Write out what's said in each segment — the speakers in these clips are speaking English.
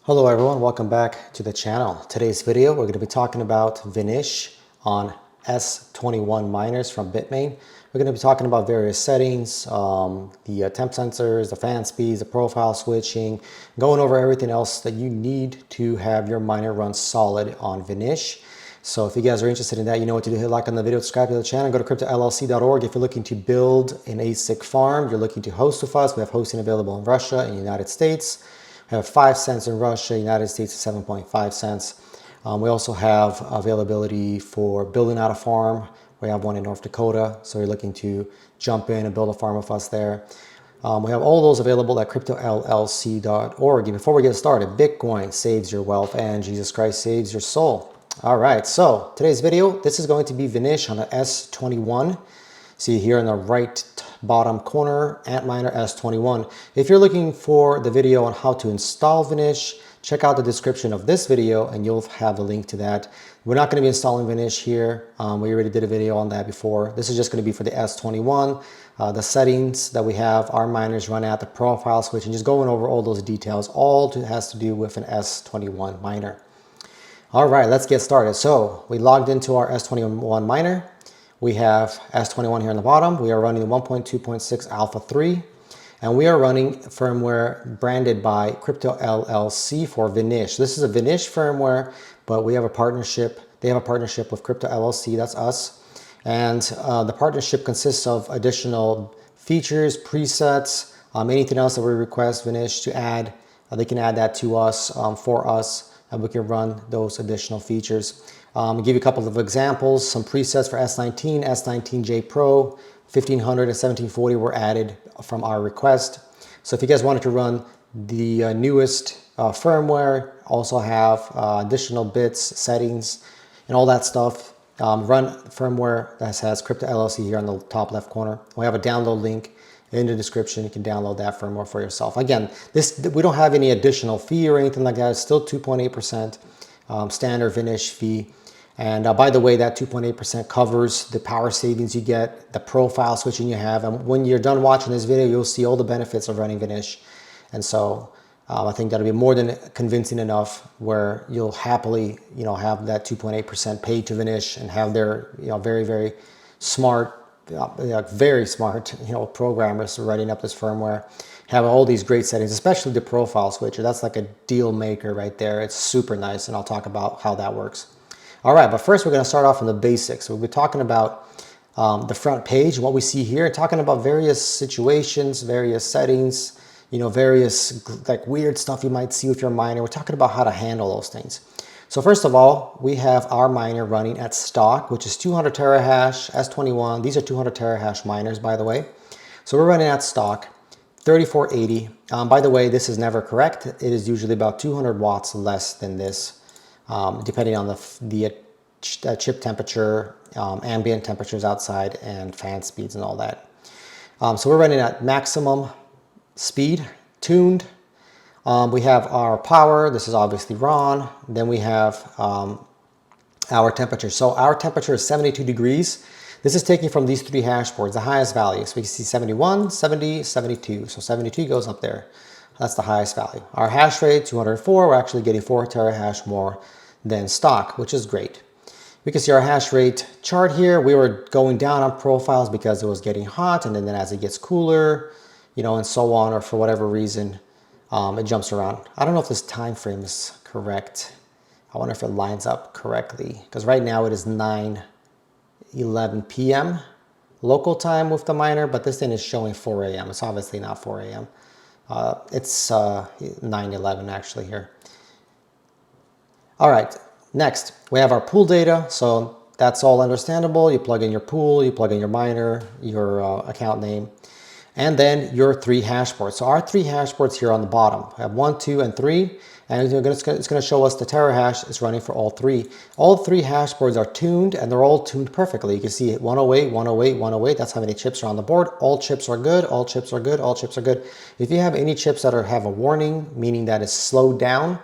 Hello everyone, welcome back to the channel. Today's video we're going to be talking about Vnish on S21 miners from Bitmain. We're going to be talking about various settings, the temp sensors, the fan speeds, the profile switching, going over everything else that you need to have your miner run solid on Vnish. So if you guys are interested in that, you know what to do. Hit like on the video, subscribe to the channel, go to cryptollc.org. If you're looking to build an ASIC farm, you're looking to host with us, we have hosting available in Russia and the United States. We have 5 cents in Russia, United States is 7.5 cents. We also have availability for building out a farm. We have one in North Dakota, so you're looking to jump in and build a farm with us there. We have all those available at cryptollc.org. Before we get started, Bitcoin saves your wealth and Jesus Christ saves your soul. All right, so today's video, this is going to be Vnish on the S21. See here in the right bottom corner, Antminer S21. If you're looking for the video on how to install Vnish, check out the description of this video and you'll have a link to that. We're not going to be installing Vnish here. We already did a video on that before. This is just going to be for the S21. The settings that we have, our miners run at, the profile switch, and just going over all those details. All has to do with an S21 miner. All right, let's get started. So we logged into our S21 miner. We have S21 here on the bottom. We are running 1.2.6 Alpha 3, and we are running firmware branded by Crypto LLC for Vnish. This is a Vnish firmware, but we have a partnership. They have a partnership with Crypto LLC, that's us. And the partnership consists of additional features, presets, anything else that we request Vnish to add. They can add that to us, for us, and we can run those additional features. I'll give you a couple of examples. Some presets for S19, S19J Pro, 1500 and 1740 were added from our request. So if you guys wanted to run the newest firmware, also have additional bits, settings, and all that stuff, run firmware that has Crypto LLC here on the top left corner. We have a download link in the description. You can download that firmware for yourself. Again, we don't have any additional fee or anything like that. It's still 2.8% standard Vnish fee. And by the way, that 2.8% covers the power savings you get, the profile switching you have. And when you're done watching this video, you'll see all the benefits of running Vnish. And so I think that'll be more than convincing enough where you'll happily, have that 2.8% paid to Vnish and have their, very, very smart, very smart, programmers writing up this firmware, have all these great settings, especially the profile switcher. That's like a deal maker right there. It's super nice, and I'll talk about how that works. All right, but first we're going to start off on the basics. We'll be talking about the front page, what we see here, talking about various situations, various settings, various like weird stuff you might see with your miner. We're talking about how to handle those things. So first of all, we have our miner running at stock, which is 200 terahash, S21. These are 200 terahash miners, by the way. So we're running at stock, 3480. By the way, this is never correct. It is usually about 200 watts less than this, depending on the chip temperature, ambient temperatures outside, and fan speeds and all that. So we're running at maximum speed, tuned. We have our power. This is obviously RON. Then we have our temperature. So our temperature is 72 degrees. This is taken from these 3 hash boards, the highest value. So we can see 71, 70, 72. So 72 goes up there. That's the highest value. Our hash rate, 204. We're actually getting 4 terahash more than stock, which is great. We can see our hash rate chart here. We were going down on profiles because it was getting hot, and then as it gets cooler, and so on, or for whatever reason, it jumps around. I don't know if this time frame is correct. I wonder if it lines up correctly, because right now it is 9:11 p.m. local time with the miner, but this thing is showing 4 a.m. It's obviously not 4 a.m. It's 9:11 actually here. All right, next we have our pool data. So that's all understandable. You plug in your pool, you plug in your miner, your account name, and then your 3 hash boards. So our 3 hash boards here on the bottom, we have 1, 2, and 3. And it's going to show us the terahash is running for all 3. All 3 hash boards are tuned, and they're all tuned perfectly. You can see 108, 108, 108. That's how many chips are on the board. All chips are good. All chips are good. All chips are good. If you have any chips that have a warning, meaning that it's slowed down,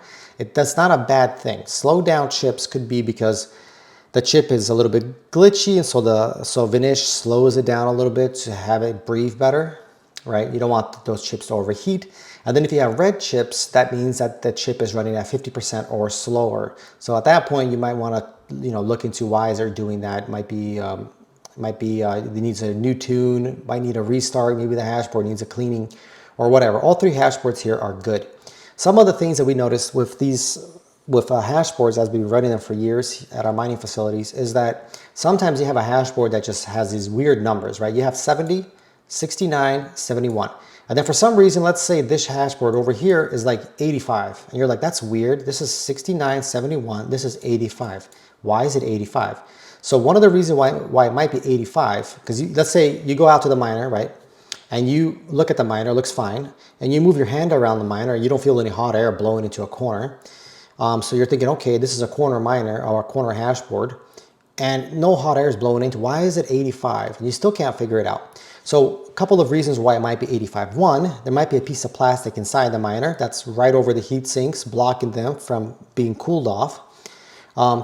that's not a bad thing. Slow down chips could be because the chip is a little bit glitchy, and so Vnish slows it down a little bit to have it breathe better. right? You don't want those chips to overheat. And then if you have red chips, that means that the chip is running at 50% or slower. So at that point, you might want to, look into why is it doing that. It needs a new tune, might need a restart, maybe the hash board needs a cleaning or whatever. All three hash boards here are good. Some of the things that we noticed with hash boards, as we've been running them for years at our mining facilities, is that sometimes you have a hash board that just has these weird numbers, right? You have 70, 69, 71. And then for some reason, let's say this hash board over here is like 85. And you're like, that's weird. This is 69, 71. This is 85. Why is it 85? So one of the reasons why it might be 85, because let's say you go out to the miner, right? And you look at the miner, looks fine. And you move your hand around the miner, and you don't feel any hot air blowing into a corner. So you're thinking, okay, this is a corner miner or a corner hash board, and no hot air is blowing into. Why is it 85? And you still can't figure it out. So a couple of reasons why it might be 85. One, there might be a piece of plastic inside the miner that's right over the heat sinks, blocking them from being cooled off.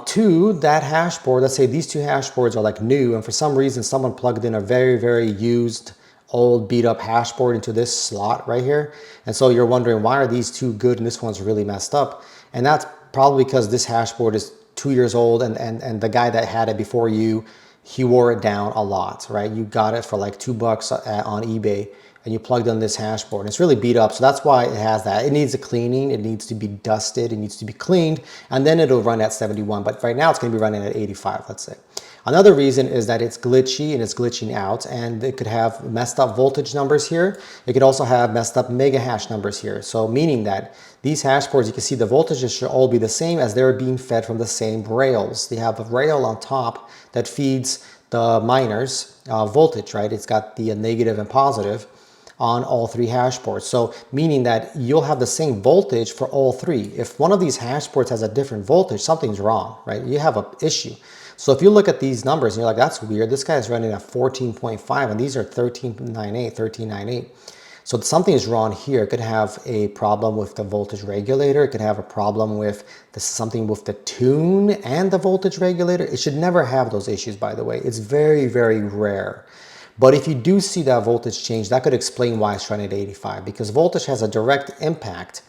Two, that hash board, let's say these two hash boards are like new, and for some reason someone plugged in a very, very used, old, beat up hash board into this slot right here. And so you're wondering, why are these two good and this one's really messed up? And that's probably because this hash board is 2 years old, and the guy that had it before you, he wore it down a lot, right? You got it for like $2 on eBay, and you plugged in this hash board. It's really beat up, so that's why it has that. It needs a cleaning, it needs to be dusted, it needs to be cleaned, and then it'll run at 71. But right now it's gonna be running at 85, let's say. Another reason is that it's glitchy and it's glitching out, and it could have messed up voltage numbers here. It could also have messed up mega hash numbers here. So meaning that these hash boards, you can see the voltages should all be the same as they're being fed from the same rails. They have a rail on top that feeds the miners voltage, right? It's got the negative and positive on all three hash boards. So meaning that you'll have the same voltage for all three. If one of these hash boards has a different voltage, something's wrong, right? You have an issue. So if you look at these numbers and you're like, that's weird, this guy's running at 14.5 and these are 1398. So something is wrong here. It could have a problem with the voltage regulator. It could have a problem with something with the tune and the voltage regulator. It should never have those issues, by the way. It's very, very rare. But if you do see that voltage change, that could explain why it's running at 85, because voltage has a direct impact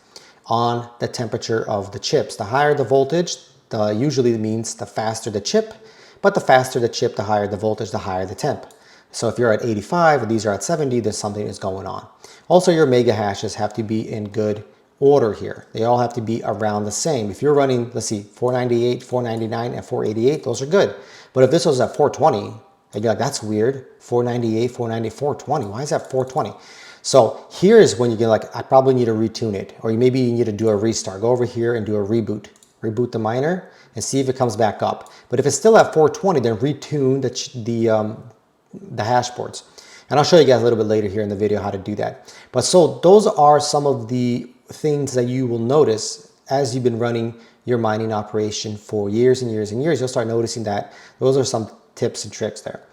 on the temperature of the chips. The higher the voltage, usually means the faster the chip, but the faster the chip, the higher the voltage, the higher the temp. So if you're at 85 and these are at 70, then something is going on. Also, your mega hashes have to be in good order here. They all have to be around the same. If you're running, let's see, 498, 499, and 488, those are good. But if this was at 420, and you're like, that's weird, 498, 490, 420, why is that 420? So here's when you get like, I probably need to retune it, or maybe you need to do a restart. Go over here and do a reboot. Reboot the miner and see if it comes back up. But if it's still at 420, then retune the hash boards. And I'll show you guys a little bit later here in the video how to do that. But so those are some of the things that you will notice as you've been running your mining operation for years and years and years. You'll start noticing that those are some tips and tricks there.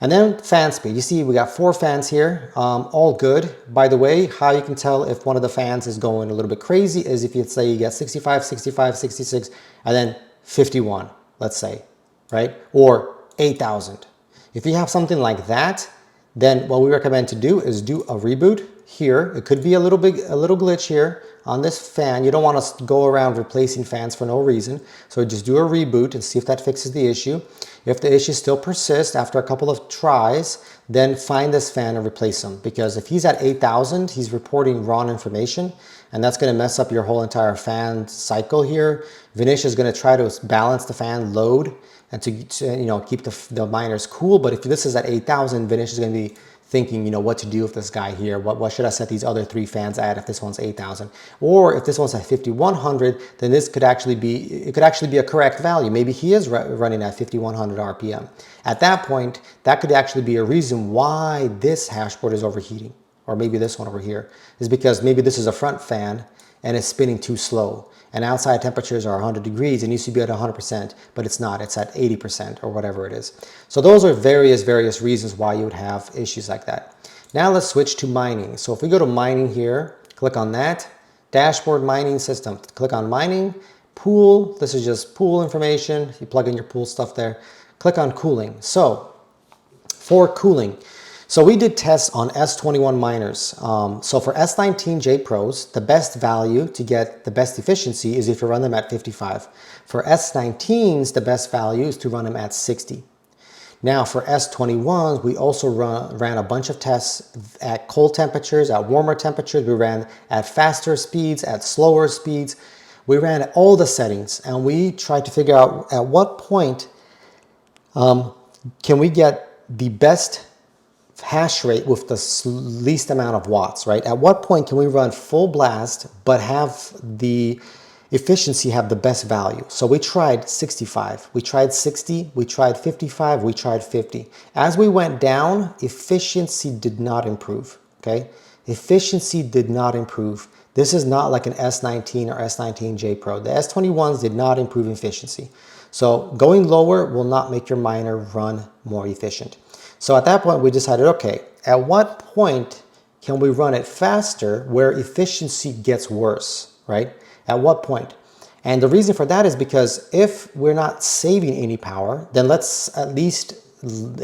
And then fan speed. You see we got 4 fans here, all good. By the way, how you can tell if one of the fans is going a little bit crazy is if you say you get 65, 65, 66, and then 51, let's say, right? Or 8,000. If you have something like that, then what we recommend to do is do a reboot here. It could be a little glitch here on this fan. You don't want to go around replacing fans for no reason. So just do a reboot and see if that fixes the issue. If the issue still persists after a couple of tries, then find this fan and replace him. Because if he's at 8,000, he's reporting wrong information, and that's going to mess up your whole entire fan cycle here. Vnish is going to try to balance the fan load and to keep the miners cool. But if this is at 8,000, Vnish is going to be thinking, what to do with this guy here. What should I set these other 3 fans at if this one's 8,000? Or if this one's at 5,100, then this could actually be a correct value. Maybe he is running at 5,100 RPM. At that point, that could actually be a reason why this hash board is overheating. Or maybe this one over here is because maybe this is a front fan and it's spinning too slow. And outside temperatures are 100 degrees. It needs to be at 100%, but it's not. It's at 80% or whatever it is. So those are various reasons why you would have issues like that. Now let's switch to mining. So if we go to mining here, click on that. Dashboard mining system. Click on mining. Pool. This is just pool information. You plug in your pool stuff there. Click on cooling. So for cooling, So we did tests on S21 miners. So for S19J Pros, the best value to get the best efficiency is if you run them at 55. For S19s, the best value is to run them at 60. Now for S21s, we also ran a bunch of tests at cold temperatures, at warmer temperatures. We ran at faster speeds, at slower speeds. We ran at all the settings, and we tried to figure out at what point can we get the best hash rate with the least amount of watts, right? At what point can we run full blast but have the efficiency have the best value? So we tried 65, we tried 60, we tried 55, we tried 50. As we went down, efficiency did not improve, okay? Efficiency did not improve. This is not like an S19 or S19J Pro. The S21s did not improve efficiency. So going lower will not make your miner run more efficient. So at that point, we decided, okay, at what point can we run it faster where efficiency gets worse, right? At what point? And the reason for that is because if we're not saving any power, then let's at least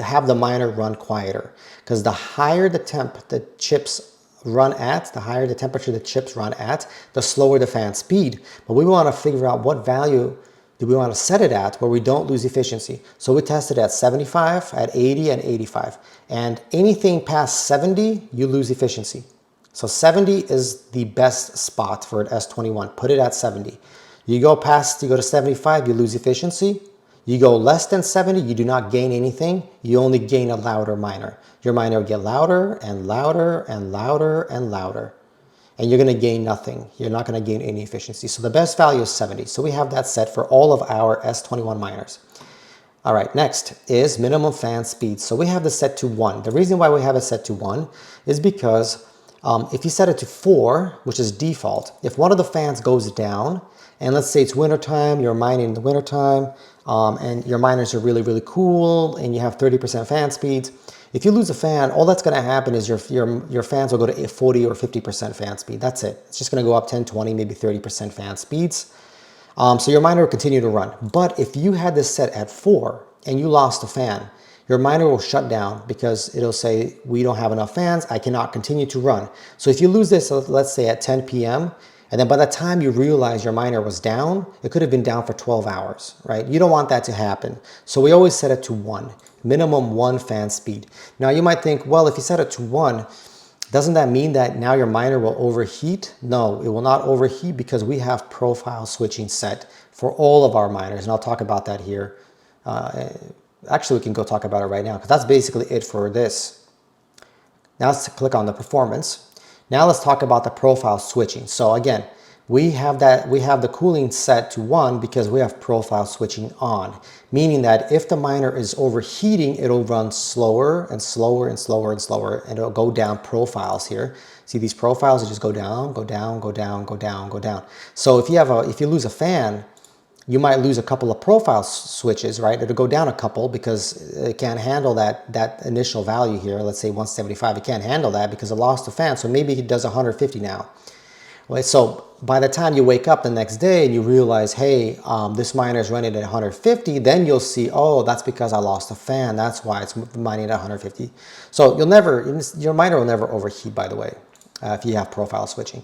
have the miner run quieter. Because the higher the temp the chips run at, the higher the temperature the chips run at, the slower the fan speed. But we want to figure out what value do we want to set it at where we don't lose efficiency. So we tested at 75, at 80, and 85. And anything past 70, you lose efficiency. So 70 is the best spot for an S21. Put it at 70. You go to 75, you lose efficiency. You go less than 70, you do not gain anything. You only gain a louder miner. Your miner will get louder and louder and louder and louder. And you're going to gain nothing. You're not going to gain any efficiency. So the best value is 70. So we have that set for all of our S21 miners. All right, next is minimum fan speed. So we have this set to 1. The reason why we have it set to 1 is because if you set it to 4, which is default, if one of the fans goes down, and let's say it's wintertime, you're mining in the wintertime, and your miners are really, really cool, and you have 30% fan speeds. If you lose a fan, all that's going to happen is your fans will go to 40 or 50% fan speed. That's it. It's just going to go up 10, 20, maybe 30% fan speeds. So your miner will continue to run. But if you had this set at 4 and you lost a fan, your miner will shut down because it'll say, we don't have enough fans, I cannot continue to run. So if you lose this, let's say at 10 p.m., and then by the time you realize your miner was down, it could have been down for 12 hours, right? You don't want that to happen. So we always set it to 1, minimum 1 fan speed. Now you might think, well, if you set it to 1, doesn't that mean that now your miner will overheat? No, it will not overheat because we have profile switching set for all of our miners. And I'll talk about that here. Actually, we can go talk about it right now because that's basically it for this. Now let's click on the performance. Now let's talk about the profile switching. So again, we have the cooling set to 1 because we have profile switching on, meaning that if the miner is overheating, it'll run slower and slower and slower and slower, and it'll go down profiles here. See these profiles, it just go down, go down, go down, go down, go down. So if you lose a fan, you might lose a couple of profile switches, right? It'll go down a couple because it can't handle that initial value here. Let's say 175, it can't handle that because it lost a fan. So maybe it does 150 now. Right? So by the time you wake up the next day and you realize, hey, this miner is running at 150, then you'll see, oh, that's because I lost a fan. That's why it's mining at 150. So your miner will never overheat, by the way, if you have profile switching.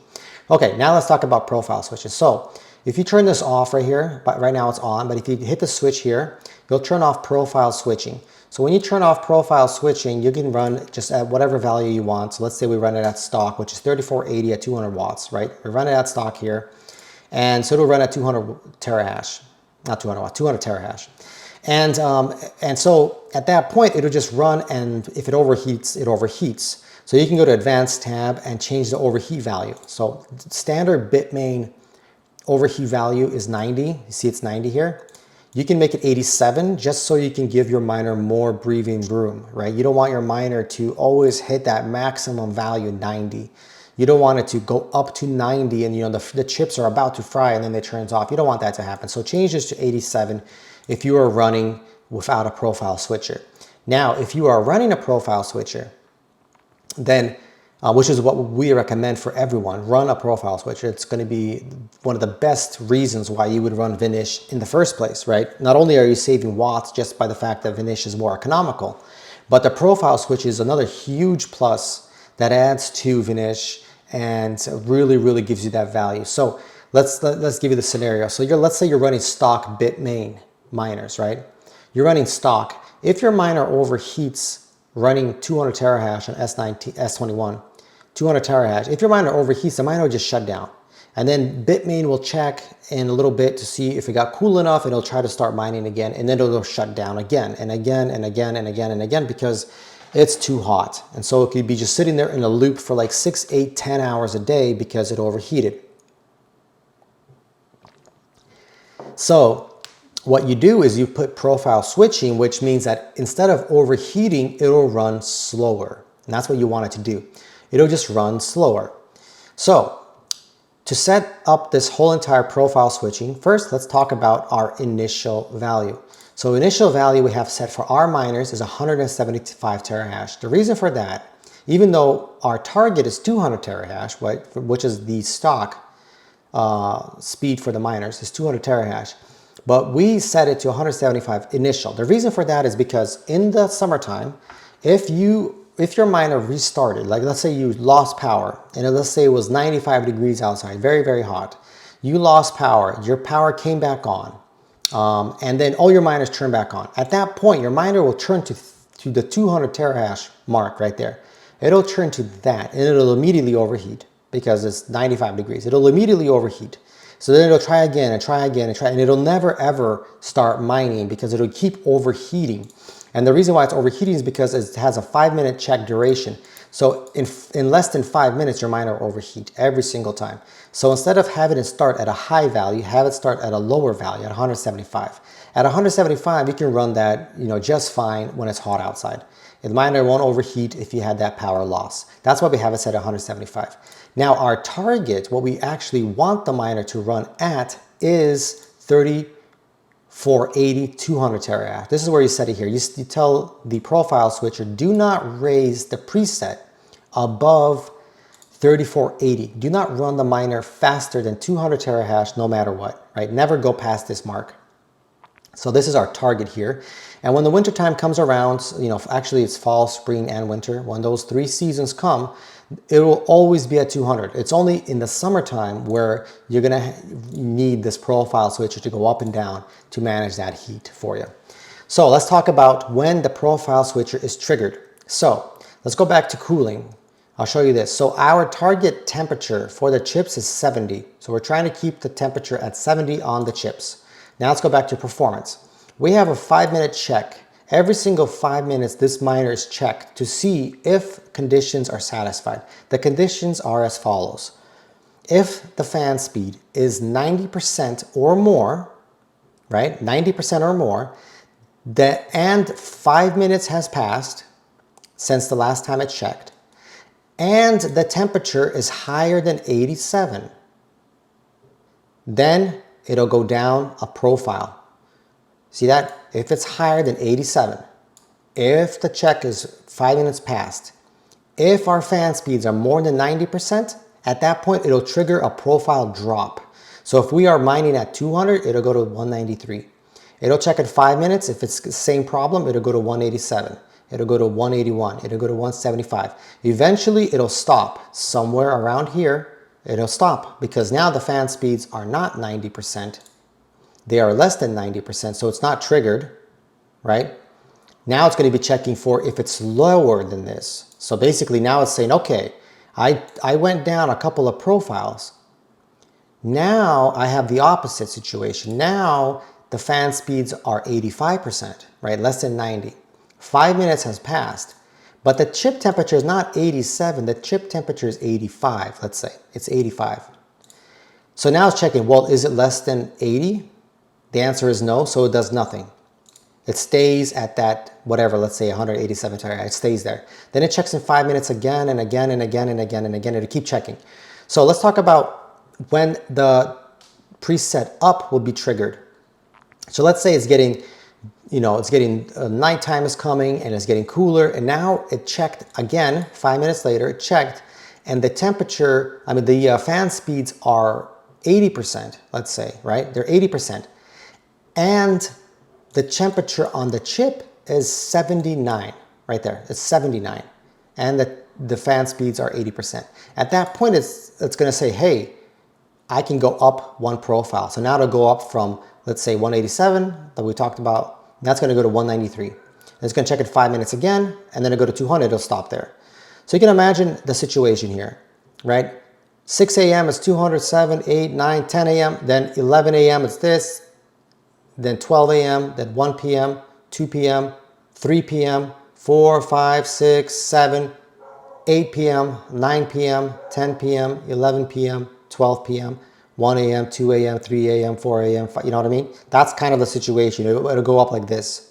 Okay, now let's talk about profile switches. So if you turn this off right here, but right now it's on, but if you hit the switch here, you'll turn off profile switching. So when you turn off profile switching, you can run just at whatever value you want. So let's say we run it at stock, which is 3480 at 200 watts, right? We run it at stock here. And so it'll run at 200 terahash, not 200 watts, 200 terahash. And so at that point, it'll just run, and if it overheats, it overheats. So you can go to Advanced tab and change the overheat value. So standard Bitmain overheat value is 90. You see it's 90 here. You can make it 87 just so you can give your miner more breathing room, right? You don't want your miner to always hit that maximum value 90. You don't want it to go up to 90 and the chips are about to fry and then it turns off. You don't want that to happen. So change this to 87 if you are running without a profile switcher. Now, if you are running a profile switcher, then which is what we recommend for everyone, run a profile switcher. It's going to be one of the best reasons why you would run Vnish in the first place, right? Not only are you saving watts just by the fact that Vnish is more economical, But the profile switch is another huge plus that adds to Vnish and really gives you that value. So let's give you the scenario. So let's say you're running stock Bitmain miners, right? You're running stock. If your miner overheats running 200 terahash on S21, 200 terahash, if your miner overheats, the miner will just shut down. And then Bitmain will check in a little bit to see if it got cool enough, and it'll try to start mining again, and then it'll shut down again and again and again and again and again because it's too hot. And so it could be just sitting there in a loop for like 6, 8, 10 hours a day because it overheated. So what you do is you put profile switching, which means that instead of overheating, it'll run slower. And that's what you want it to do. It'll just run slower. So to set up this whole entire profile switching, first let's talk about our initial value. So initial value we have set for our miners is 175 terahash. The reason for that, even though our target is 200 terahash, right, which is the stock speed for the miners, is 200 terahash, but we set it to 175 initial. The reason for that is because in the summertime, if your miner restarted, like let's say you lost power, and let's say it was 95 degrees outside, very hot, you lost power, your power came back on, and then all your miners turn back on. At that point, your miner will turn to the 200 terahash mark right there. It'll turn to that, and it'll immediately overheat because it's 95 degrees. It'll immediately overheat. So then it'll try again and try again and try, and it'll never ever start mining because it'll keep overheating. And the reason why it's overheating is because it has a 5-minute check duration. So in less than 5 minutes, your miner will overheat every single time. So instead of having it start at a high value, have it start at a lower value, at 175. At 175, you can run that, just fine when it's hot outside. The miner won't overheat if you had that power loss. That's why we have it set at 175. Now our target, what we actually want the miner to run at, is 480, 200 terahash. This is where you set it here. You tell the profile switcher, do not raise the preset above 3480. Do not run the miner faster than 200 terahash no matter what, right? Never go past this mark. So this is our target here. And when the winter time comes around, actually it's fall, spring, and winter. When those 3 seasons come, it will always be at 200. It's only in the summertime where you're gonna need this profile switcher to go up and down to manage that heat for you. So let's talk about when the profile switcher is triggered. So let's go back to cooling. I'll show you this. So our target temperature for the chips is 70. So we're trying to keep the temperature at 70 on the chips. Now let's go back to performance. We have a 5-minute check. Every single 5 minutes, this miner is checked to see if conditions are satisfied. The conditions are as follows. If the fan speed is 90% or more, right? 90% or more, and 5 minutes has passed since the last time it checked, and the temperature is higher than 87, then it'll go down a profile. See that? If it's higher than 87, if the check is 5 minutes past, if our fan speeds are more than 90%, at that point, it'll trigger a profile drop. So if we are mining at 200, it'll go to 193. It'll check at 5 minutes. If it's the same problem, it'll go to 187. It'll go to 181. It'll go to 175. Eventually, it'll stop somewhere around here. It'll stop because now the fan speeds are not 90%. They are less than 90%, so it's not triggered, right? Now it's going to be checking for if it's lower than this. So basically now it's saying, okay, I went down a couple of profiles. Now I have the opposite situation. Now the fan speeds are 85%, right? Less than 90. 5 minutes has passed, but the chip temperature is not 87. The chip temperature is 85, let's say. It's 85. So now it's checking, well, is it less than 80? The answer is no, so it does nothing. It stays at that, whatever, let's say 187 terahash, it stays there. Then it checks in 5 minutes again and again and again and again and again. It'll keep checking. So let's talk about when the preset up will be triggered. So let's say it's getting, nighttime is coming and it's getting cooler, and now it checked again, 5 minutes later, it checked, and the temperature, the fan speeds are 80%, let's say, right? They're 80%. And the temperature on the chip is 79, right there. It's 79. And the fan speeds are 80%. At that point, it's going to say, hey, I can go up one profile. So now it'll go up from, let's say 187 that we talked about. That's going to go to 193. And it's going to check it 5 minutes again, and then it'll go to 200, it'll stop there. So you can imagine the situation here, right? 6 a.m. is 200, 7, 8, 9, 10 a.m. Then 11 a.m. is this, then 12 a.m., then 1 p.m., 2 p.m., 3 p.m., 4, 5, 6, 7, 8 p.m., 9 p.m., 10 p.m., 11 p.m., 12 p.m., 1 a.m., 2 a.m., 3 a.m., 4 a.m., you know what I mean? That's kind of the situation. It'll go up like this.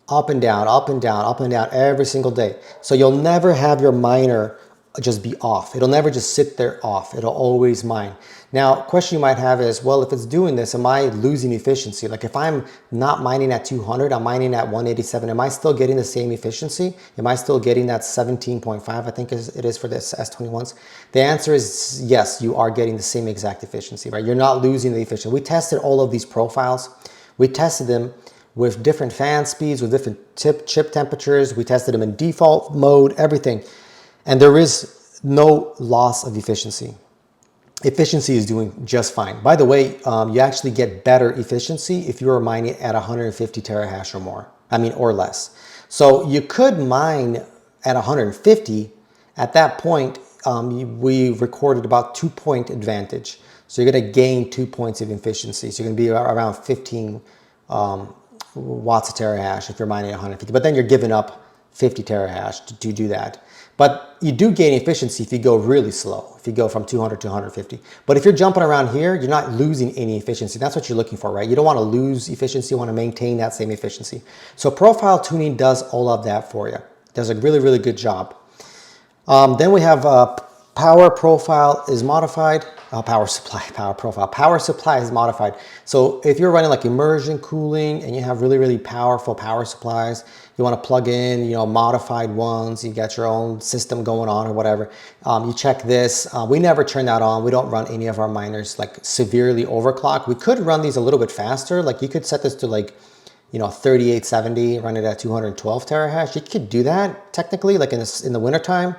Up and down, up and down, up and down every single day. So you'll never have your miner just be off. It'll never just sit there off. It'll always mine. Now, question you might have is, well, if it's doing this, am I losing efficiency? Like if I'm not mining at 200, I'm mining at 187, am I still getting the same efficiency? Am I still getting that 17.5, I think it is for this S21s? The answer is yes, you are getting the same exact efficiency, right? You're not losing the efficiency. We tested all of these profiles. We tested them with different fan speeds, with different chip temperatures. We tested them in default mode, everything. And there is no loss of efficiency. Efficiency is doing just fine. By the way, you actually get better efficiency if you are mining at 150 terahash or more, or less. So you could mine at 150. At that point, we recorded about 2-point advantage. So you're going to gain 2 points of efficiency. So you're going to be around 15 watts a terahash if you're mining at 150. But then you're giving up 50 terahash to do that. But you do gain efficiency if you go really slow, if you go from 200 to 150. But if you're jumping around here, you're not losing any efficiency. That's what you're looking for, right? You don't want to lose efficiency. You want to maintain that same efficiency. So profile tuning does all of that for you. It does a really, really good job. Then we have power profile is modified. Power supply is modified. So if you're running like immersion cooling and you have really, really powerful power supplies, you want to plug in, modified ones, you got your own system going on or whatever, you check this. We never turn that on. We don't run any of our miners like severely overclock. We could run these a little bit faster. Like you could set this to like, 3870, run it at 212 terahash. You could do that technically, like in the wintertime.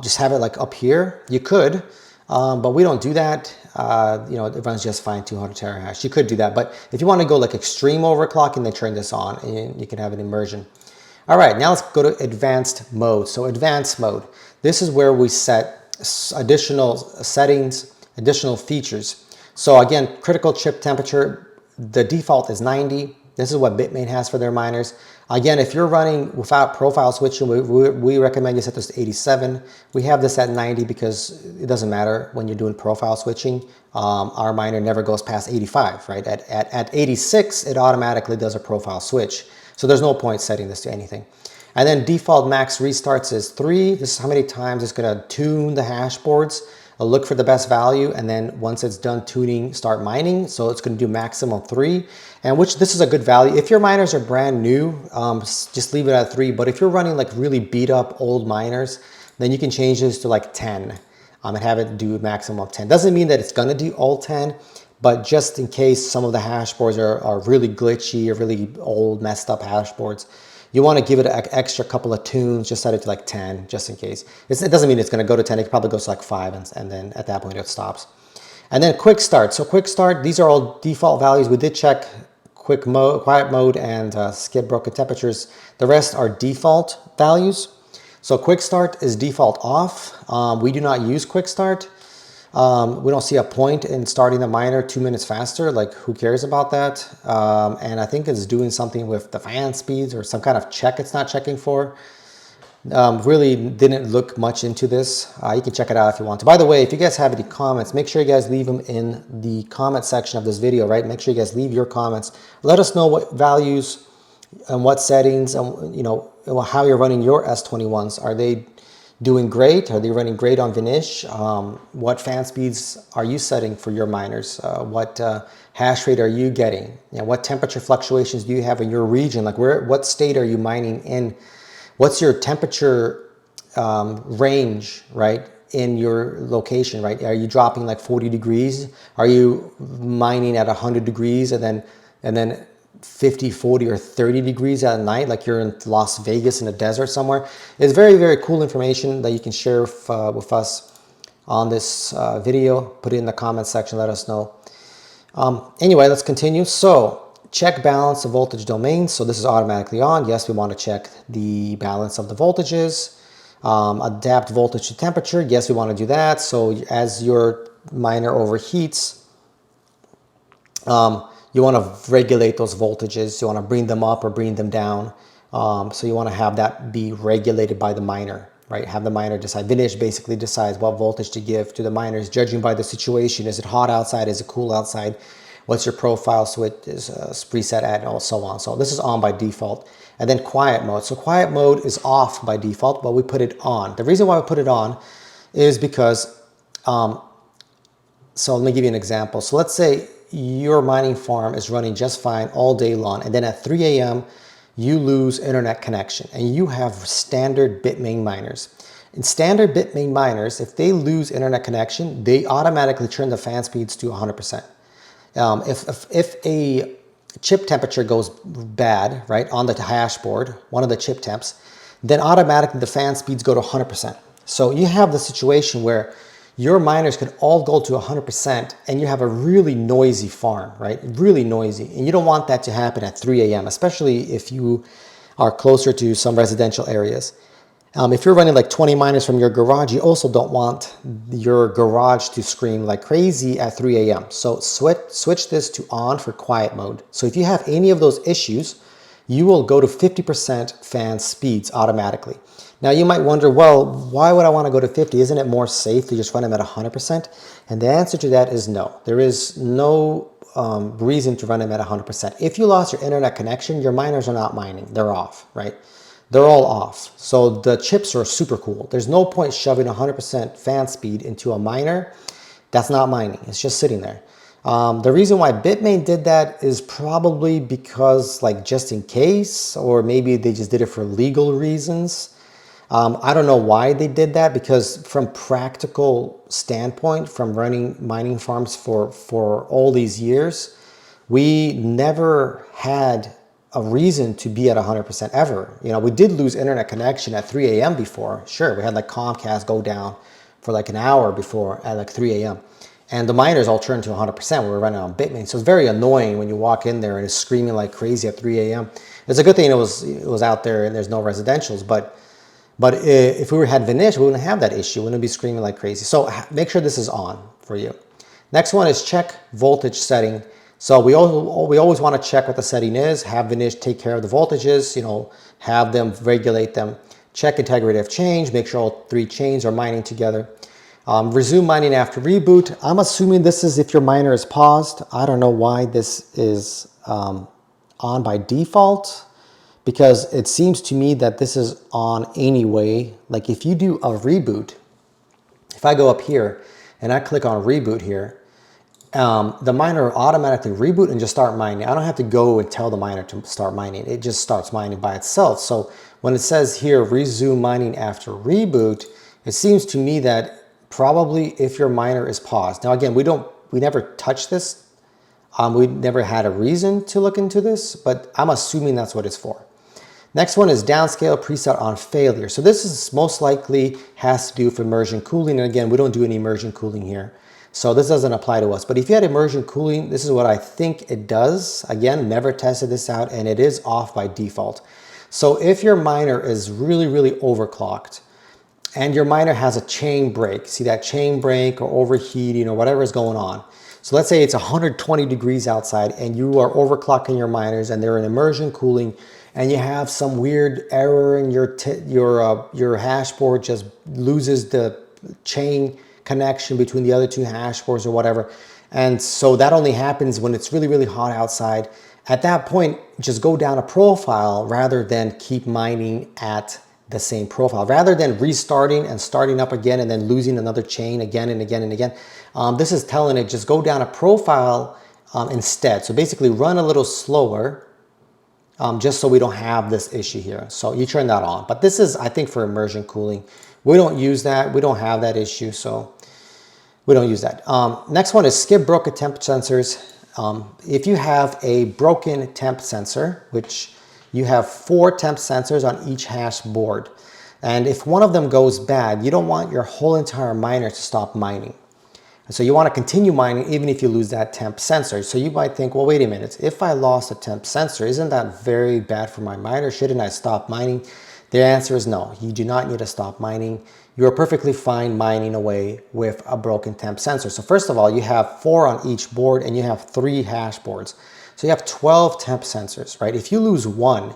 Just have it like up here. You could, but we don't do that. It runs just fine, 200 terahash. You could do that, but if you want to go like extreme overclocking, then turn this on and you can have an immersion. All right, now let's go to advanced mode. So advanced mode, this is where we set additional settings, additional features. So again, critical chip temperature, the default is 90. This is what Bitmain has for their miners. Again, if you're running without profile switching, we recommend you set this to 87. We have this at 90 because it doesn't matter when you're doing profile switching. Our miner never goes past 85, right? At 86, it automatically does a profile switch. So there's no point setting this to anything. And then default max restarts is 3. This is how many times it's going to tune the hash boards. Look for the best value, and then once it's done tuning, start mining. So it's going to do maximum 3, and this is a good value. If your miners are brand new, just leave it at 3. But if you're running like really beat up old miners, then you can change this to like 10 and have it do maximum of 10. Doesn't mean that it's going to do all 10, but just in case some of the hash boards are really glitchy or really old, messed up hash boards, you want to give it an extra couple of tunes, just set it to like 10, just in case. It doesn't mean it's going to go to 10. It probably goes to like 5, and then at that point it stops. And then quick start. So quick start, these are all default values. We did check quiet mode and skip broken temperatures. The rest are default values. So quick start is default off. We do not use quick start. We don't see a point in starting the miner 2 minutes faster. Like, who cares about that? And I think it's doing something with the fan speeds or some kind of check it's not checking for. Really didn't look much into this. You can check it out if you want to. By the way, if you guys have any comments, make sure you guys leave them in the comment section of this video, right? Make sure you guys leave your comments. Let us know what values and what settings and how you're running your S21s. Are they doing great? Are they running great on Vnish? What fan speeds are you setting for your miners? What hash rate are you getting? What temperature fluctuations do you have in your region? Like, what state are you mining in? What's your temperature range, right, in your location, right? Are you dropping like 40 degrees? Are you mining at 100 degrees and then 50, 40, or 30 degrees at night, like you're in Las Vegas in a desert somewhere. It's very, very cool information that you can share with us on this video. Put it in the comments section, let us know. Anyway, let's continue. So check balance of voltage domain. So this is automatically on. Yes, we want to check the balance of the voltages. Adapt voltage to temperature. Yes, we want to do that. So as your miner overheats, you want to regulate those voltages. You want to bring them up or bring them down. So you want to have that be regulated by the miner, right? Have the miner decide. Vnish basically decides what voltage to give to the miners, judging by the situation. Is it hot outside? Is it cool outside? What's your profile switch is preset at, and so on. So this is on by default. And then quiet mode. So quiet mode is off by default, but we put it on. The reason why we put it on is because, so let me give you an example. So let's say your mining farm is running just fine all day long, and then at 3 a.m. you lose internet connection, and you have standard Bitmain miners. In standard Bitmain miners, if they lose internet connection, they automatically turn the fan speeds to 100%. If a chip temperature goes bad, right, on the hash board, one of the chip temps, then automatically the fan speeds go to 100%. So you have the situation where your miners could all go to 100% and you have a really noisy farm, right? Really noisy. And you don't want that to happen at 3 a.m., especially if you are closer to some residential areas. If you're running like 20 miners from your garage, you also don't want your garage to scream like crazy at 3 a.m. So switch this to on for quiet mode. So if you have any of those issues, you will go to 50% fan speeds automatically. Now you might wonder, well, why would I want to go to 50? Isn't it more safe to just run them at 100%? And the answer to that is no. There is no reason to run them at 100%. If you lost your internet connection, your miners are not mining. They're off, right? They're all off. So the chips are super cool. There's no point shoving 100% fan speed into a miner that's not mining. It's just sitting there. The reason why Bitmain did that is probably because, like, just in case, or maybe they just did it for legal reasons. I don't know why they did that, because from practical standpoint, from running mining farms for all these years, we never had a reason to be at 100% ever. You know, we did lose internet connection at 3 a.m. before. Sure, we had like Comcast go down for like an hour before at like 3 a.m. And the miners all turned to 100% when we were running on Bitmain. So it's very annoying when you walk in there and it's screaming like crazy at 3 a.m. It's a good thing it was out there and there's no residentials, but if we had Vnish, we wouldn't have that issue. We wouldn't be screaming like crazy. So make sure this is on for you. Next one is check voltage setting. So we always want to check what the setting is, have Vnish take care of the voltages, you know, have them regulate them, check integrity of change, make sure all three chains are mining together. Resume mining after reboot. I'm assuming this is if your miner is paused. I don't know why this is on by default, because it seems to me that this is on anyway. Like if you do a reboot, if I go up here and I click on reboot here, the miner will automatically reboot and just start mining. I don't have to go and tell the miner to start mining. It just starts mining by itself. So when it says here, resume mining after reboot, it seems to me that probably if your miner is paused. Now again, we never touched this. We never had a reason to look into this, but I'm assuming that's what it's for. Next one is downscale preset on failure. So this is most likely has to do with immersion cooling. And again, we don't do any immersion cooling here, so this doesn't apply to us. But if you had immersion cooling, this is what I think it does. Again, never tested this out, and it is off by default. So if your miner is really, really overclocked and your miner has a chain break, see that chain break or overheating or whatever is going on. So let's say it's 120 degrees outside and you are overclocking your miners and they're in immersion cooling, and you have some weird error in your hash board, just loses the chain connection between the other two hash boards or whatever. And so that only happens when it's really, really hot outside. At that point, just go down a profile rather than keep mining at the same profile. Rather than restarting and starting up again and then losing another chain again and again and again. This is telling it just go down a profile instead. So basically run a little slower, just so we don't have this issue here. So you turn that on. But this is, I think, for immersion cooling. We don't use that. We don't have that issue, so we don't use that. Next one is skip broken temp sensors. If you have a broken temp sensor, which you have 4 temp sensors on each hash board, and if one of them goes bad, you don't want your whole entire miner to stop mining. So you want to continue mining even if you lose that temp sensor. So you might think, well, wait a minute, if I lost a temp sensor, isn't that very bad for my miner? Shouldn't I stop mining? The answer is no, you do not need to stop mining. You are perfectly fine mining away with a broken temp sensor. So first of all, you have 4 on each board and you have 3 hash boards. So you have 12 temp sensors, right? If you lose 1,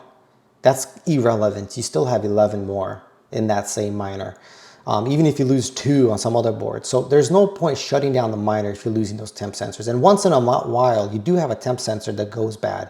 that's irrelevant. You still have 11 more in that same miner. Even if you lose 2 on some other board. So there's no point shutting down the miner if you're losing those temp sensors. And once in a while, you do have a temp sensor that goes bad.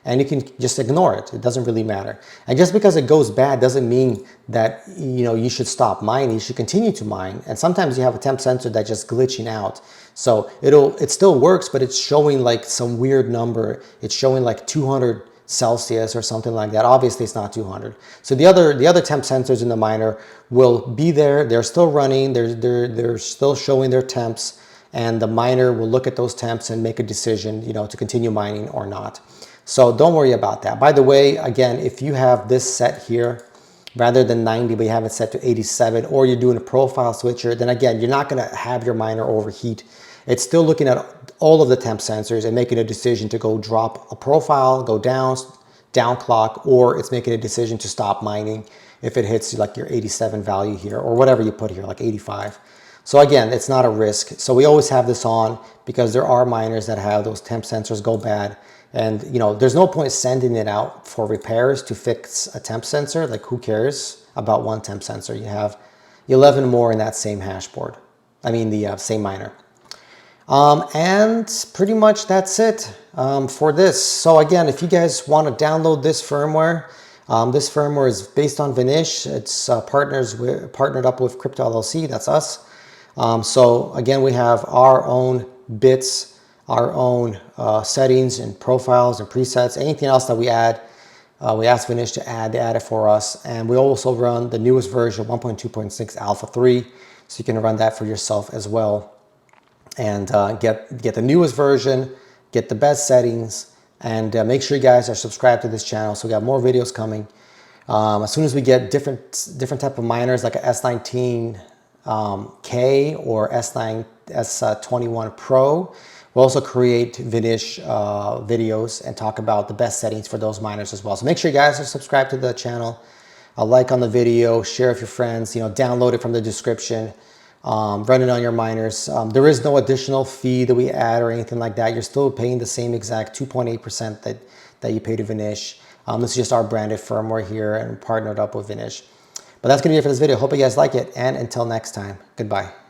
And you can just ignore it. It doesn't really matter. And just because it goes bad doesn't mean that you should stop mining. You should continue to mine. And sometimes you have a temp sensor that's just glitching out. So it still works, but it's showing like some weird number. It's showing like 200 Celsius or something like that. Obviously it's not 200. So the other temp sensors in the miner will be there. They're still running. They're still showing their temps, and the miner will look at those temps and make a decision, to continue mining or not. So don't worry about that. By the way, again, if you have this set here rather than 90, but you have it set to 87, or you're doing a profile switcher, then again, you're not going to have your miner overheat. It's still looking at all of the temp sensors and making a decision to go drop a profile, go down clock, or it's making a decision to stop mining if it hits like your 87 value here, or whatever you put here, like 85. So again, it's not a risk. So we always have this on because there are miners that have those temp sensors go bad. And there's no point sending it out for repairs to fix a temp sensor. Like, who cares about one temp sensor? You have 11 more in that same hash board. I mean, the same miner. And pretty much that's it for this. So again, if you guys want to download this firmware is based on Vnish. It's partnered up with Crypto LLC. That's us. So again, we have our own bits, our own settings and profiles and presets. Anything else that we add, we ask Vnish to add. They add it for us. And we also run the newest version, 1.2.6 Alpha 3. So you can run that for yourself as well. And get the newest version, get the best settings, and make sure you guys are subscribed to this channel so we got more videos coming. As soon as we get different type of miners like a S19K or S21 Pro, we'll also create Vnish videos and talk about the best settings for those miners as well. So make sure you guys are subscribed to the channel, a like on the video, share with your friends, download it from the description. Run it on your miners. There is no additional fee that we add or anything like that. You're still paying the same exact 2.8% that you pay to Vnish. This is just our branded firmware here and partnered up with Vnish. But that's going to be it for this video. Hope you guys like it. And until next time, goodbye.